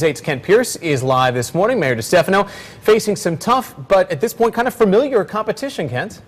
News 8's Kent Pierce is live this morning. Mayor DeStefano facing some tough, but at this point kind of familiar competition, Kent.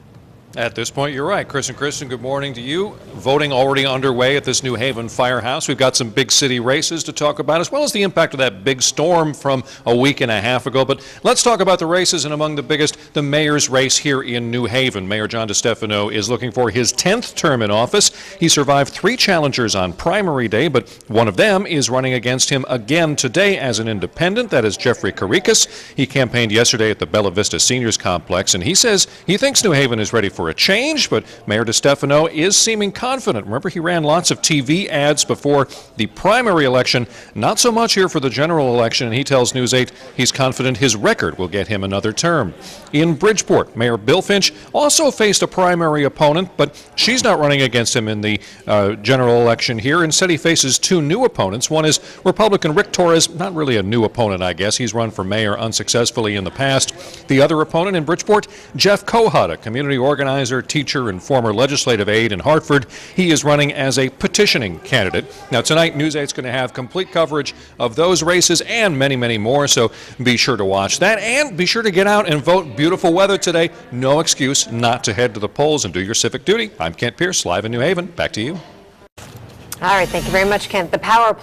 At this point, you're right. Chris and Kristen, good morning to you. Voting already underway at this New Haven firehouse. We've got some big city races to talk about, as well as the impact of that big storm from a week and a half ago. But let's talk about the races, and among the biggest, the mayor's race here in New Haven. Mayor John DeStefano is looking for his 10th term in office. He survived 3 challengers on primary day, but one of them is running against him again today as an independent. That is Jeffrey Karikas. He campaigned yesterday at the Bella Vista Seniors Complex, and he says he thinks New Haven is ready for a change, but Mayor DeStefano is seeming confident. Remember, he ran lots of TV ads before the primary election, not so much here for the general election, and he tells News 8 he's confident his record will get him another term. In Bridgeport, Mayor Bill Finch also faced a primary opponent, but she's not running against him in the general election here. Instead, he faces 2 new opponents. One is Republican Rick Torres, not really a new opponent, I guess. He's run for mayor unsuccessfully in the past. The other opponent in Bridgeport, Jeff Kohut, a community organizer, teacher, and former legislative aide in Hartford. He is running as a petitioning candidate. Now, tonight, News 8's going to have complete coverage of those races and many, many more, so be sure to watch that, and be sure to get out and vote. Beautiful weather today. No excuse not to head to the polls and do your civic duty. I'm Kent Pierce, live in New Haven. Back to you. All right, thank you very much, Kent. The power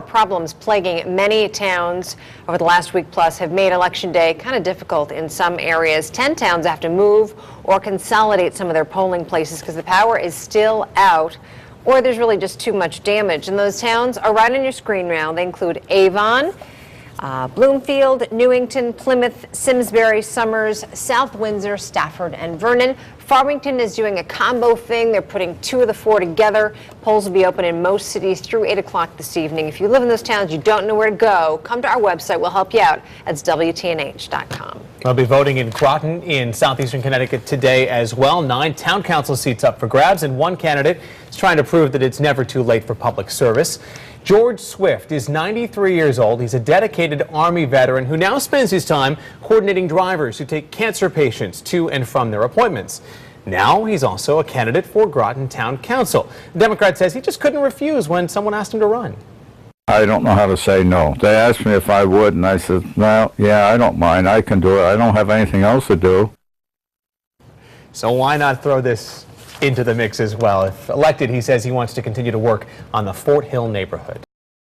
problems plaguing many towns over the last week plus have made Election Day kind of difficult in some areas. 10 towns have to move or consolidate some of their polling places because the power is still out, or there's really just too much damage. And those towns are right on your screen now. They include Avon, Bloomfield, Newington, Plymouth, Simsbury, Somers, South Windsor, Stafford, and Vernon. Farmington is doing a combo thing. They're putting 2 of the 4 together. Polls will be open in most cities through 8 o'clock this evening. If you live in those towns, you don't know where to go, come to our website. We'll help you out. That's WTNH.com. I'll be voting in Groton in southeastern Connecticut today as well. 9 town council seats up for grabs, and one candidate is trying to prove that it's never too late for public service. George Swift is 93 years old. He's a dedicated Army veteran who now spends his time coordinating drivers who take cancer patients to and from their appointments. Now he's also a candidate for Groton Town Council. The Democrat says he just couldn't refuse when someone asked him to run. I don't know how to say no. They asked me if I would, and I said, well, yeah, I don't mind. I can do it. I don't have anything else to do. So why not throw this into the mix as well? If elected, he says he wants to continue to work on the Fort Hill neighborhood.